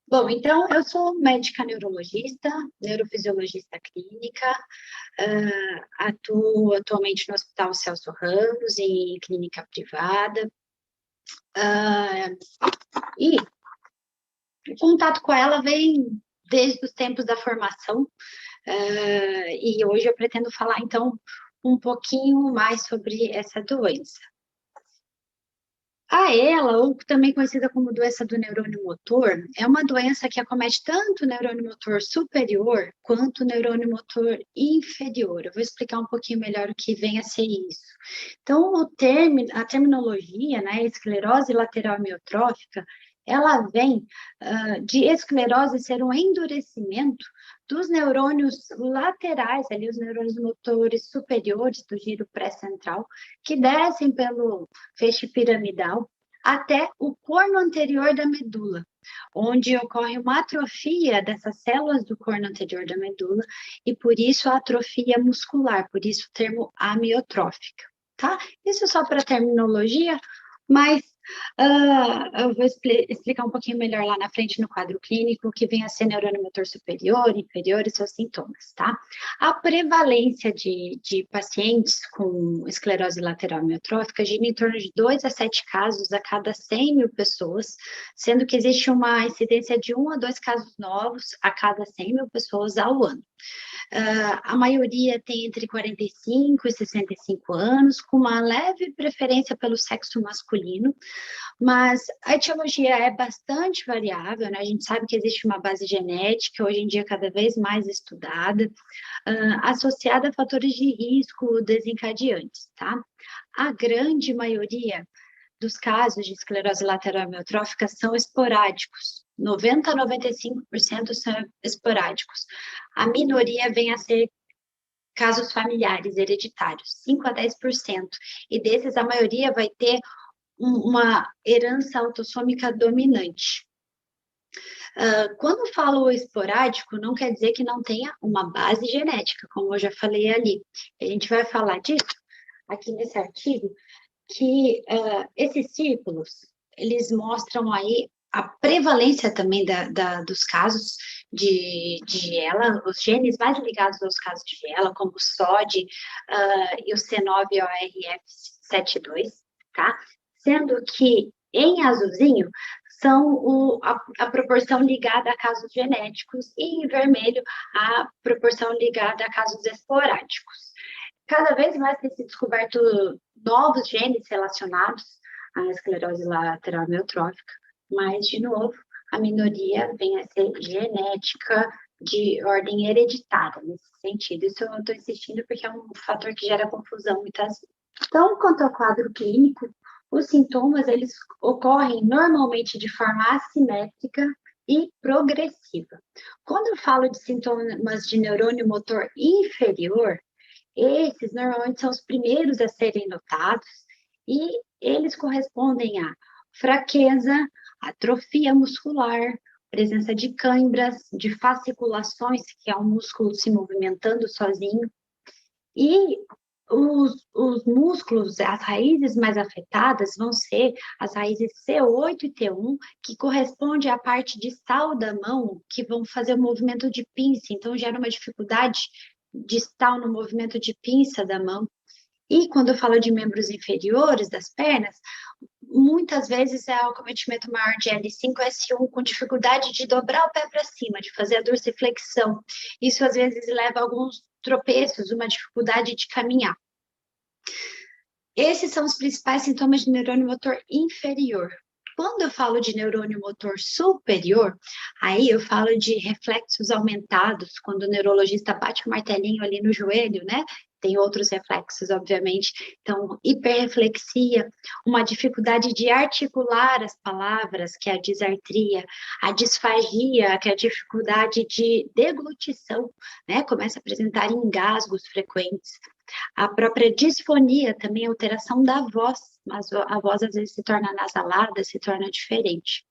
Bom, então eu sou médica neurologista, neurofisiologista clínica, atuo atualmente no Hospital Celso Ramos, em clínica privada, ah, e o contato com ela vem desde os tempos da formação, e hoje eu pretendo falar, então, um pouquinho mais sobre essa doença. A ela, ou também conhecida como doença do neurônio motor, é uma doença que acomete tanto o neurônio motor superior quanto o neurônio motor inferior. Eu vou explicar um pouquinho melhor o que vem a ser isso. Então, a terminologia, né, esclerose lateral amiotrófica, ela vem de esclerose ser um endurecimento dos neurônios laterais, ali os neurônios motores superiores do giro pré-central, que descem pelo feixe piramidal até o corno anterior da medula, onde ocorre uma atrofia dessas células do corno anterior da medula e por isso a atrofia muscular, por isso o termo amiotrófica, tá? Isso só para terminologia, mas eu vou explicar um pouquinho melhor lá na frente no quadro clínico, que vem a ser neurônio motor superior, inferior e seus sintomas, tá? A prevalência de pacientes com esclerose lateral amiotrófica gira em torno de 2 a 7 casos a cada 100 mil pessoas, sendo que existe uma incidência de 1 a 2 casos novos a cada 100 mil pessoas ao ano. A maioria tem entre 45 e 65 anos, com uma leve preferência pelo sexo masculino, mas a etiologia é bastante variável, né? A gente sabe que existe uma base genética, hoje em dia cada vez mais estudada, associada a fatores de risco desencadeantes, tá? A grande maioria dos casos de esclerose lateral amiotrófica são esporádicos. 90 a 95% são esporádicos. A minoria vem a ser casos familiares hereditários, 5 a 10%. E desses, a maioria vai ter uma herança autossômica dominante. Quando falo esporádico, não quer dizer que não tenha uma base genética, como eu já falei ali. A gente vai falar disso aqui nesse artigo, que esses círculos, eles mostram aí a prevalência também dos casos de Gela, os genes mais ligados aos casos de Gela, como o SOD e o C9orf72, tá? Sendo que em azulzinho são a proporção ligada a casos genéticos e em vermelho a proporção ligada a casos esporádicos. Cada vez mais tem se descoberto novos genes relacionados à esclerose lateral amiotrófica, mas, de novo, a minoria vem a ser genética de ordem hereditária, nesse sentido. Isso eu estou insistindo porque é um fator que gera confusão muitas vezes. Então, quanto ao quadro clínico, os sintomas, eles ocorrem normalmente de forma assimétrica e progressiva. Quando eu falo de sintomas de neurônio motor inferior, esses normalmente são os primeiros a serem notados e eles correspondem a fraqueza, atrofia muscular, presença de câimbras, de fasciculações, que é o músculo se movimentando sozinho, e os músculos, as raízes mais afetadas vão ser as raízes C8 e T1, que corresponde à parte distal da mão, que vão fazer o movimento de pinça, então gera uma dificuldade distal no movimento de pinça da mão. E quando eu falo de membros inferiores das pernas, muitas vezes é o acometimento maior de L5-S1 com dificuldade de dobrar o pé para cima, de fazer a dorsiflexão. Isso às vezes leva a alguns tropeços, uma dificuldade de caminhar. Esses são os principais sintomas de neurônio motor inferior. Quando eu falo de neurônio motor superior, aí eu falo de reflexos aumentados, quando o neurologista bate o martelinho ali no joelho, né? Tem outros reflexos, obviamente. Então, hiperreflexia, uma dificuldade de articular as palavras, que é a disartria, a disfagia, que é a dificuldade de deglutição, né? Começa a apresentar engasgos frequentes. A própria disfonia também, alteração da voz, mas a voz às vezes se torna nasalada, se torna diferente.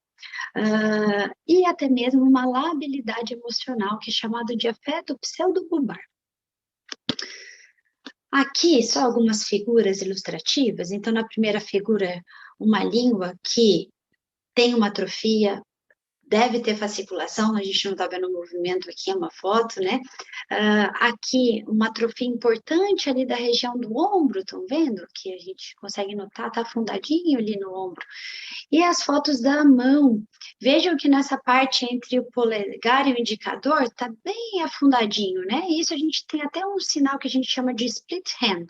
E até mesmo uma labilidade emocional, que é chamado de afeto pseudopubar. Aqui, só algumas figuras ilustrativas. Então, na primeira figura, uma língua que tem uma atrofia, deve ter fasciculação, a gente não está vendo o movimento aqui, é uma foto, né? Aqui, uma atrofia importante ali da região do ombro, estão vendo? Que a gente consegue notar, tá afundadinho ali no ombro. E as fotos da mão, vejam que nessa parte entre o polegar e o indicador, está bem afundadinho, né? Isso a gente tem até um sinal que a gente chama de split hand,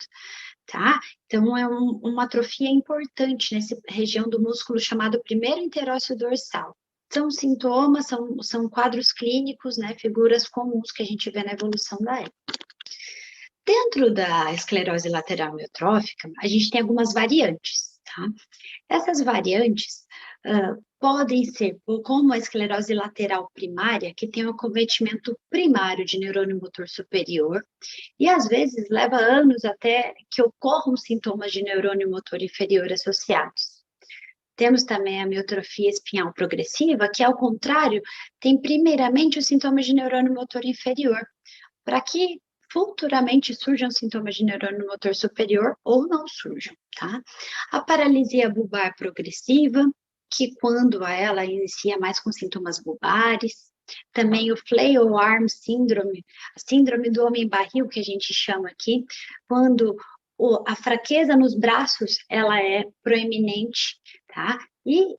tá? Então, é uma atrofia importante nessa região do músculo chamado primeiro interósseo dorsal. São sintomas, são quadros clínicos, né, figuras comuns que a gente vê na evolução da EPA. Dentro da esclerose lateral amiotrófica, a gente tem algumas variantes, tá? Essas variantes podem ser como a esclerose lateral primária, que tem um acometimento primário de neurônio motor superior, e às vezes leva anos até que ocorram sintomas de neurônio motor inferior associados. Temos também a miotrofia espinhal progressiva, que, ao contrário, tem primeiramente os sintomas de neurônio motor inferior, para que futuramente surjam sintomas de neurônio motor superior ou não surjam, tá? A paralisia bulbar progressiva, que quando ela inicia mais com sintomas bulbares, também o flail arm syndrome, a síndrome do homem barril, que a gente chama aqui, quando a fraqueza nos braços, ela é proeminente, tá? E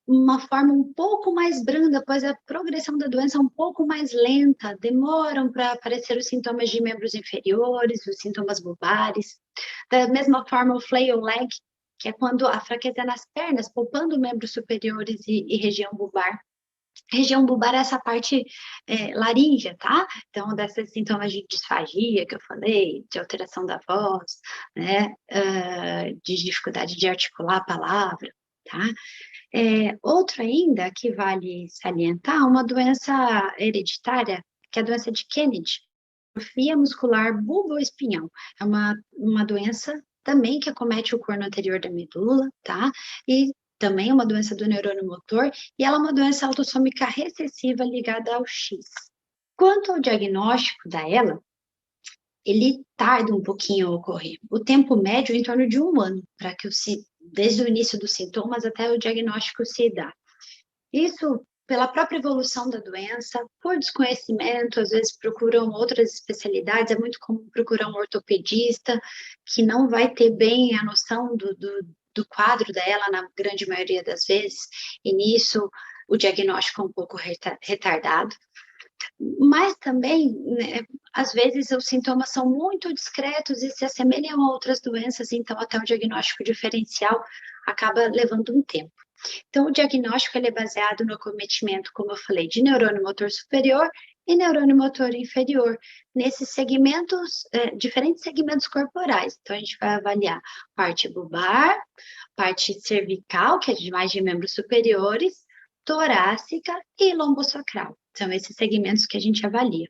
uma forma um pouco mais branda, pois a progressão da doença é um pouco mais lenta, demoram para aparecer os sintomas de membros inferiores, os sintomas bulbares. Da mesma forma, o flail leg, que é quando a fraqueza é nas pernas, poupando membros superiores e região bulbar. Região bulbar é essa parte laríngea, tá? Então, desses sintomas de disfagia que eu falei, de alteração da voz, né? De dificuldade de articular a palavra, tá? Outro ainda que vale salientar, uma doença hereditária, que é a doença de Kennedy, atrofia muscular bulboespinhal. É uma doença também que acomete o corno anterior da medula, tá? E também é uma doença do neurônio motor, e ela é uma doença autossômica recessiva ligada ao X. Quanto ao diagnóstico da ELA, ele tarda um pouquinho a ocorrer. O tempo médio é em torno de 1 ano, para que desde o início dos sintomas até o diagnóstico se dá. Isso pela própria evolução da doença, por desconhecimento, às vezes procuram outras especialidades, é muito comum procurar um ortopedista, que não vai ter bem a noção do quadro dela, na grande maioria das vezes, e nisso o diagnóstico é um pouco retardado. Mas também, né, às vezes, os sintomas são muito discretos e se assemelham a outras doenças, então até o diagnóstico diferencial acaba levando um tempo. Então, o diagnóstico ele é baseado no acometimento, como eu falei, de neurônio motor superior e neurônio motor inferior, nesses segmentos, diferentes segmentos corporais. Então, a gente vai avaliar parte bulbar, parte cervical, que é de mais de membros superiores, torácica e lombosacral. São esses segmentos que a gente avalia.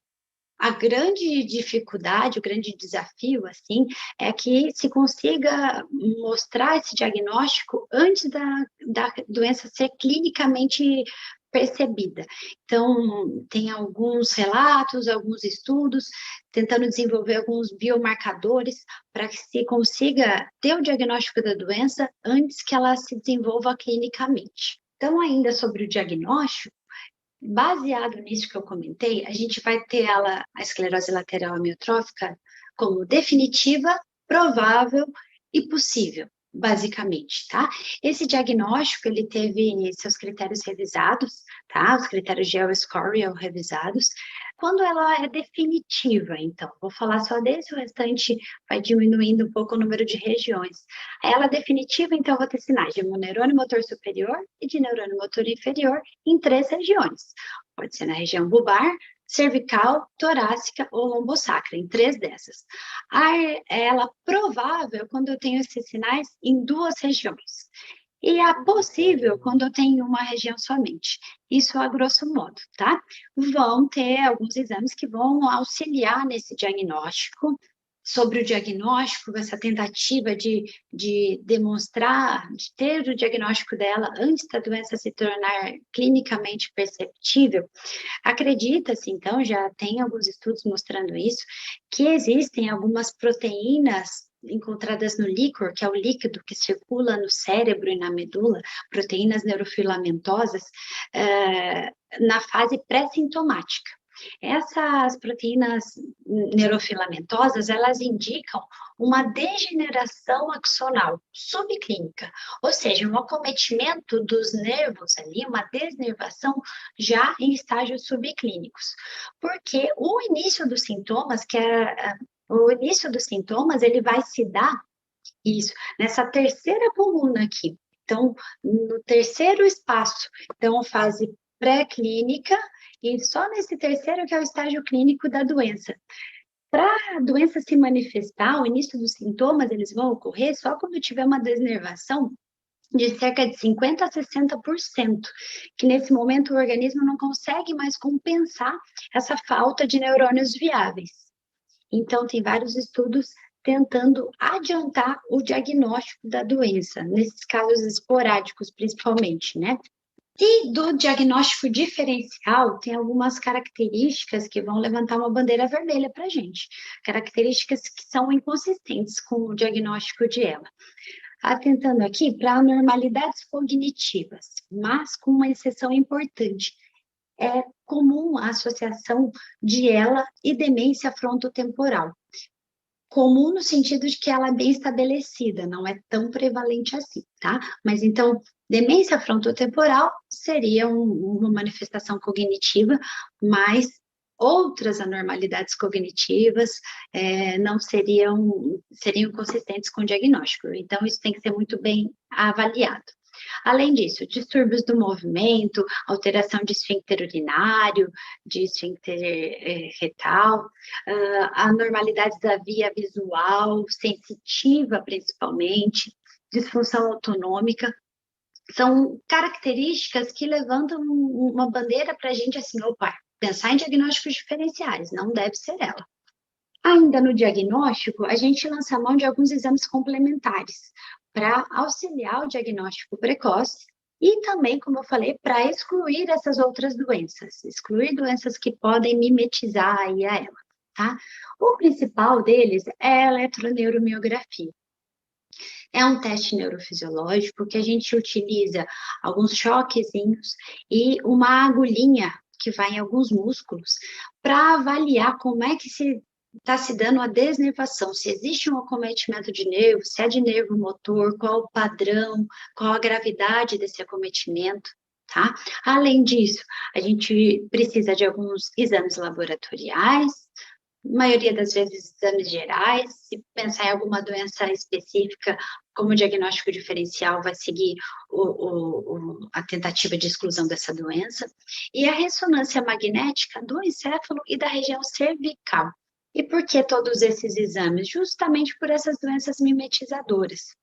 A grande dificuldade, o grande desafio, assim, é que se consiga mostrar esse diagnóstico antes da doença ser clinicamente percebida. Então, tem alguns relatos, alguns estudos, tentando desenvolver alguns biomarcadores para que se consiga ter o diagnóstico da doença antes que ela se desenvolva clinicamente. Então, ainda sobre o diagnóstico, baseado nisso que eu comentei, a gente vai ter a esclerose lateral amiotrófica como definitiva, provável e possível, basicamente, tá? Esse diagnóstico, ele teve seus critérios revisados, tá? Os critérios de Ellsbury revisados. Quando ela é definitiva, então, vou falar só desse, o restante vai diminuindo um pouco o número de regiões. Ela definitiva, então, eu vou ter sinais de neurônio motor superior e de neurônio motor inferior em 3 regiões. Pode ser na região bulbar, cervical, torácica ou lombosacra, em 3 dessas. Ela provável quando eu tenho esses sinais em 2 regiões. E a possível quando eu tenho uma região somente. Isso a grosso modo, tá? Vão ter alguns exames que vão auxiliar nesse diagnóstico. Sobre o diagnóstico, essa tentativa de demonstrar, de ter o diagnóstico dela antes da doença se tornar clinicamente perceptível, acredita-se, então, já tem alguns estudos mostrando isso, que existem algumas proteínas encontradas no líquor, que é o líquido que circula no cérebro e na medula, proteínas neurofilamentosas, na fase pré-sintomática. Essas proteínas neurofilamentosas, elas indicam uma degeneração axonal subclínica, ou seja, um acometimento dos nervos ali, uma desnervação já em estágios subclínicos. Porque o início dos sintomas, ele vai se dar, isso, nessa terceira coluna aqui. Então, no terceiro espaço, então, fase pré-clínica, e só nesse terceiro que é o estágio clínico da doença. Para a doença se manifestar, o início dos sintomas, eles vão ocorrer só quando tiver uma desnervação de cerca de 50% a 60%, que nesse momento o organismo não consegue mais compensar essa falta de neurônios viáveis. Então, tem vários estudos tentando adiantar o diagnóstico da doença, nesses casos esporádicos principalmente, né? E do diagnóstico diferencial, tem algumas características que vão levantar uma bandeira vermelha para a gente, características que são inconsistentes com o diagnóstico de ELA. Atentando aqui para anormalidades cognitivas, mas com uma exceção importante. É comum a associação de ELA e demência frontotemporal. Comum no sentido de que ela é bem estabelecida, não é tão prevalente assim, tá? Mas então, demência frontotemporal seria uma manifestação cognitiva, mas outras anormalidades cognitivas não seriam consistentes com o diagnóstico. Então, isso tem que ser muito bem avaliado. Além disso, distúrbios do movimento, alteração de esfíncter urinário, de esfíncter retal, anormalidades da via visual, sensitiva principalmente, disfunção autonômica, são características que levantam uma bandeira para a gente assim, opa, pensar em diagnósticos diferenciais, não deve ser ela. Ainda no diagnóstico, a gente lança a mão de alguns exames complementares para auxiliar o diagnóstico precoce e também, como eu falei, para excluir essas outras doenças, excluir doenças que podem mimetizar aí a ela, tá? O principal deles é a eletroneuromiografia. É um teste neurofisiológico que a gente utiliza alguns choquezinhos e uma agulhinha que vai em alguns músculos para avaliar como é que está se dando a desnervação, se existe um acometimento de nervo, se é de nervo motor, qual o padrão, qual a gravidade desse acometimento, tá? Além disso, a gente precisa de alguns exames laboratoriais, maioria das vezes exames gerais, se pensar em alguma doença específica, como diagnóstico diferencial, vai seguir a tentativa de exclusão dessa doença, e a ressonância magnética do encéfalo e da região cervical. E por que todos esses exames? Justamente por essas doenças mimetizadoras.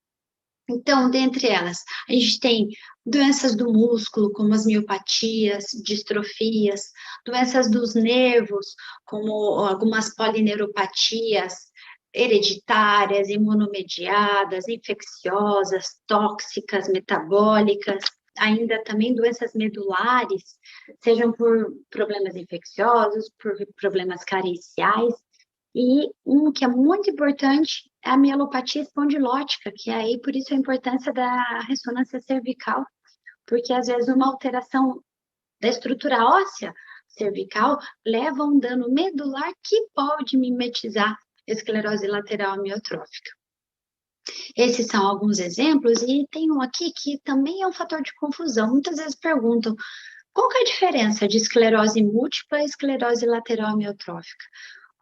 Então, dentre elas, a gente tem doenças do músculo, como as miopatias, distrofias, doenças dos nervos, como algumas polineuropatias hereditárias, imunomediadas, infecciosas, tóxicas, metabólicas, ainda também doenças medulares, sejam por problemas infecciosos, por problemas carenciais, e um que é muito importante é a mielopatia espondilótica, que aí por isso a importância da ressonância cervical, porque às vezes uma alteração da estrutura óssea cervical leva a um dano medular que pode mimetizar esclerose lateral amiotrófica. Esses são alguns exemplos, e tem um aqui que também é um fator de confusão. Muitas vezes perguntam, qual que é a diferença de esclerose múltipla e esclerose lateral amiotrófica?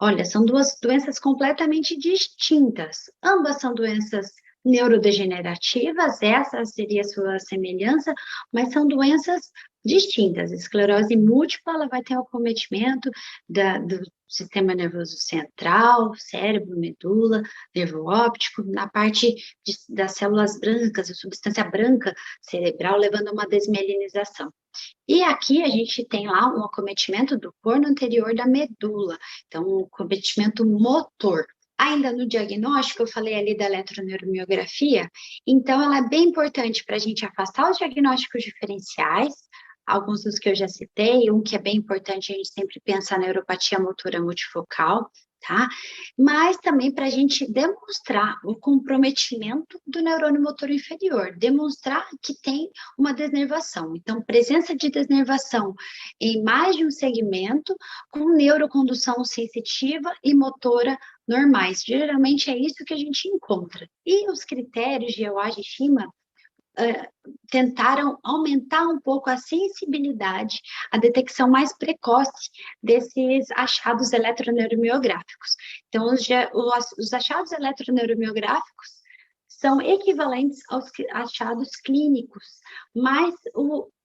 Olha, são duas doenças completamente distintas. Ambas são doenças neurodegenerativas, essa seria a sua semelhança, mas são doenças distintas. A esclerose múltipla, ela vai ter o acometimento do sistema nervoso central, cérebro, medula, nervo óptico, na parte das células brancas, a substância branca cerebral, levando a uma desmielinização. E aqui a gente tem lá um acometimento do corno anterior da medula, então um acometimento motor. Ainda no diagnóstico, eu falei ali da eletroneuromiografia, então ela é bem importante para a gente afastar os diagnósticos diferenciais, alguns dos que eu já citei, um que é bem importante, a gente sempre pensa na neuropatia motora multifocal, tá? Mas também para a gente demonstrar o comprometimento do neurônio motor inferior, demonstrar que tem uma desnervação. Então, presença de desnervação em mais de um segmento, com neurocondução sensitiva e motora normais. Geralmente é isso que a gente encontra. E os critérios de Iwage e Shima tentaram aumentar um pouco a sensibilidade, a detecção mais precoce desses achados eletroneuromiográficos. Então, os achados eletroneuromiográficos são equivalentes aos achados clínicos, mas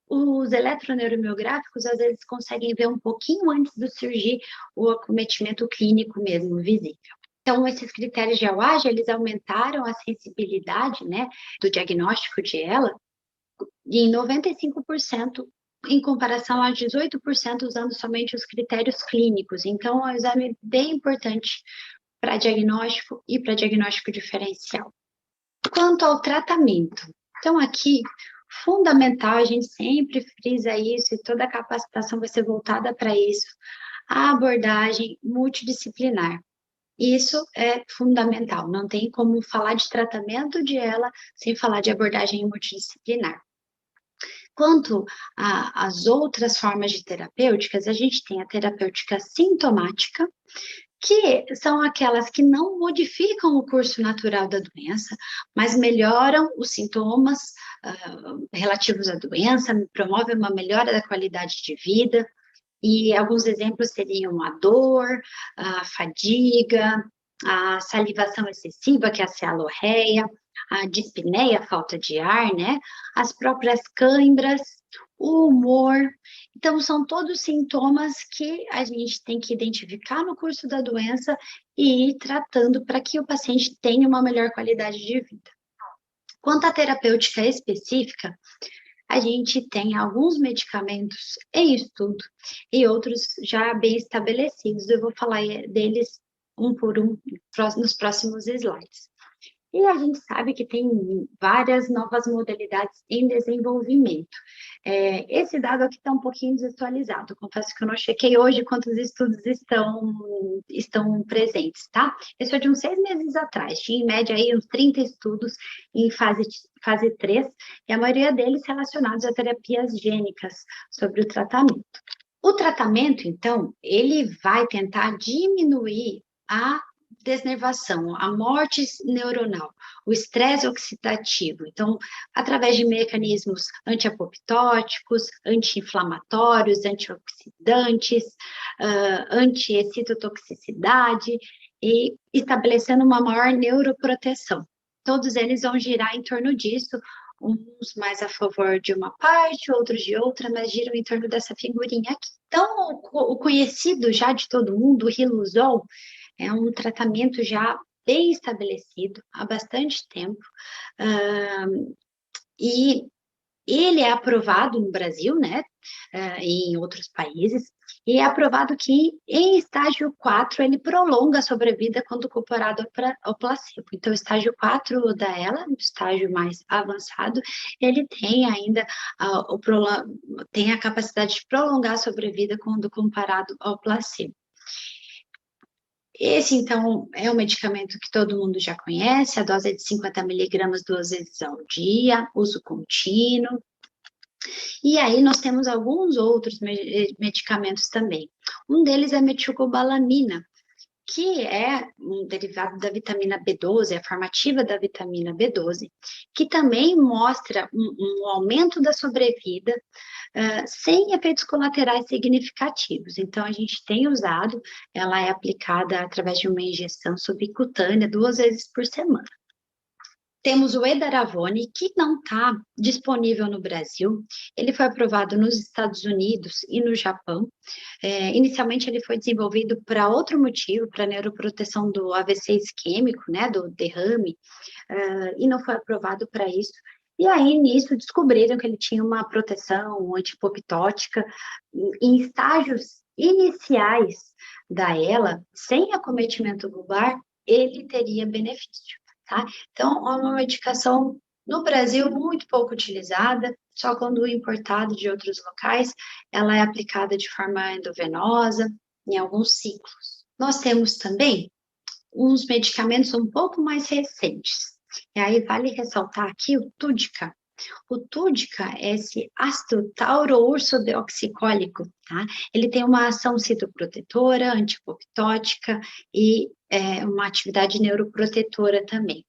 os eletroneuromiográficos, às vezes, conseguem ver um pouquinho antes de surgir o acometimento clínico mesmo, visível. Então, esses critérios de Awaja, eles aumentaram a sensibilidade, né, do diagnóstico de ela em 95%, em comparação a 18% usando somente os critérios clínicos. Então, é um exame bem importante para diagnóstico e para diagnóstico diferencial. Quanto ao tratamento, então aqui, fundamental, a gente sempre frisa isso e toda a capacitação vai ser voltada para isso, a abordagem multidisciplinar. Isso é fundamental, não tem como falar de tratamento de ela sem falar de abordagem multidisciplinar. Quanto às outras formas de terapêuticas, a gente tem a terapêutica sintomática, que são aquelas que não modificam o curso natural da doença, mas melhoram os sintomas relativos à doença, promovem uma melhora da qualidade de vida. E alguns exemplos seriam a dor, a fadiga, a salivação excessiva, que é a cialorreia, a dispneia, a falta de ar, né? As próprias câimbras, o humor. Então, são todos sintomas que a gente tem que identificar no curso da doença e ir tratando para que o paciente tenha uma melhor qualidade de vida. Quanto à terapêutica específica, a gente tem alguns medicamentos em estudo e outros já bem estabelecidos. Eu vou falar deles um por um nos próximos slides. E a gente sabe que tem várias novas modalidades em desenvolvimento. Esse dado aqui está um pouquinho desatualizado. Confesso que eu não chequei hoje quantos estudos estão presentes, tá? Esse é de uns 6 meses atrás. Tinha, em média, aí, uns 30 estudos em fase 3, e a maioria deles relacionados a terapias gênicas sobre o tratamento. O tratamento, então, ele vai tentar diminuir a desnervação, a morte neuronal, o estresse oxidativo. Então, através de mecanismos antiapoptóticos, anti-inflamatórios, antioxidantes, anti-excitotoxicidade e estabelecendo uma maior neuroproteção. Todos eles vão girar em torno disso, uns mais a favor de uma parte, outros de outra, mas giram em torno dessa figurinha aqui. Então, o conhecido já de todo mundo, o Riluzol, é um tratamento já bem estabelecido há bastante tempo, e ele é aprovado no Brasil, né, e em outros países, e é aprovado que em estágio 4 ele prolonga a sobrevida quando comparado ao placebo. Então, o estágio 4 da ela, o estágio mais avançado, ele tem ainda tem a capacidade de prolongar a sobrevida quando comparado ao placebo. Esse, então, é um medicamento que todo mundo já conhece, a dose é de 50 miligramas 2 vezes ao dia, uso contínuo. E aí nós temos alguns outros medicamentos também. Um deles é a metilcobalamina, que é um derivado da vitamina B12, a formativa da vitamina B12, que também mostra um aumento da sobrevida, sem efeitos colaterais significativos. Então, a gente tem usado, ela é aplicada através de uma injeção subcutânea 2 vezes por semana. Temos o Edaravone, que não está disponível no Brasil. Ele foi aprovado nos Estados Unidos e no Japão. Inicialmente, ele foi desenvolvido para outro motivo, para neuroproteção do AVC isquêmico, né, do derrame, e não foi aprovado para isso. E aí, nisso, descobriram que ele tinha uma proteção antipoptótica em estágios iniciais da ELA, sem acometimento lobar, ele teria benefício. Tá? Então, é uma medicação no Brasil muito pouco utilizada, só quando importada de outros locais, ela é aplicada de forma endovenosa, em alguns ciclos. Nós temos também uns medicamentos um pouco mais recentes. E aí vale ressaltar aqui o Túdica. O Túdica é esse ácido tauro-ursodeoxicólico, tá? Ele tem uma ação citoprotetora, antiapoptótica e uma atividade neuroprotetora também.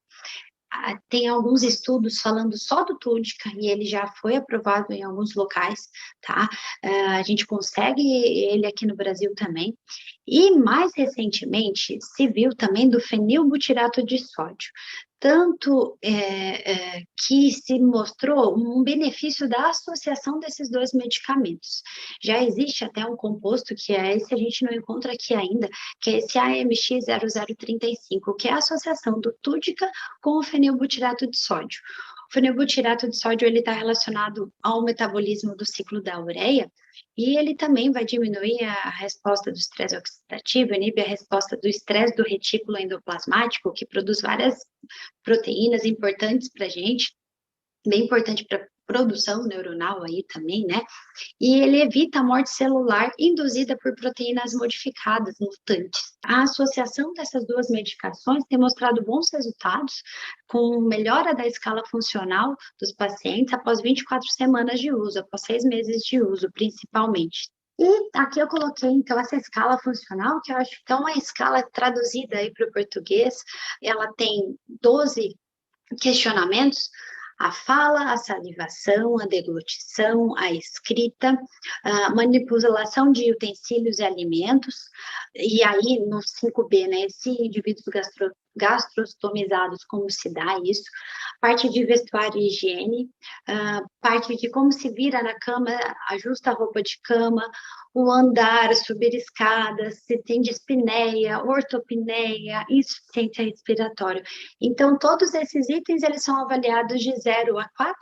Tem alguns estudos falando só do Túdica e ele já foi aprovado em alguns locais, tá? A gente consegue ele aqui no Brasil também. E mais recentemente se viu também do fenilbutirato de sódio, tanto que se mostrou um benefício da associação desses dois medicamentos. Já existe até um composto que é esse, a gente não encontra aqui ainda, que é esse AMX0035, que é a associação do Túdica com o fenilbutirato de sódio. O fenilbutirato de sódio ele está relacionado ao metabolismo do ciclo da ureia e ele também vai diminuir a resposta do estresse oxidativo, inibe a resposta do estresse do retículo endoplasmático, que produz várias proteínas importantes para a gente, bem importante para produção neuronal aí também, né? E ele evita a morte celular induzida por proteínas modificadas, mutantes. A associação dessas duas medicações tem mostrado bons resultados, com melhora da escala funcional dos pacientes após 24 semanas de uso, após 6 meses de uso, principalmente. E aqui eu coloquei, então, essa escala funcional, que eu acho que é uma escala traduzida aí para o português, ela tem 12 questionamentos: a fala, a salivação, a deglutição, a escrita, a manipulação de utensílios e alimentos, e aí no 5B, né, se indivíduos gastrostomizados, como se dá isso, parte de vestuário e higiene, parte de como se vira na cama, ajusta a roupa de cama, o andar, subir escadas, se tem dispneia, ortopneia, insuficiência respiratória. Então, todos esses itens, eles são avaliados de 0 a 4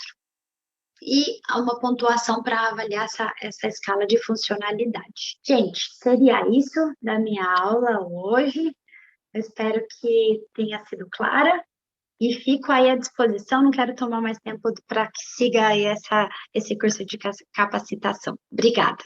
e há uma pontuação para avaliar essa escala de funcionalidade. Gente, seria isso da minha aula hoje. Eu espero que tenha sido clara e fico aí à disposição. Não quero tomar mais tempo para que siga aí esse curso de capacitação. Obrigada.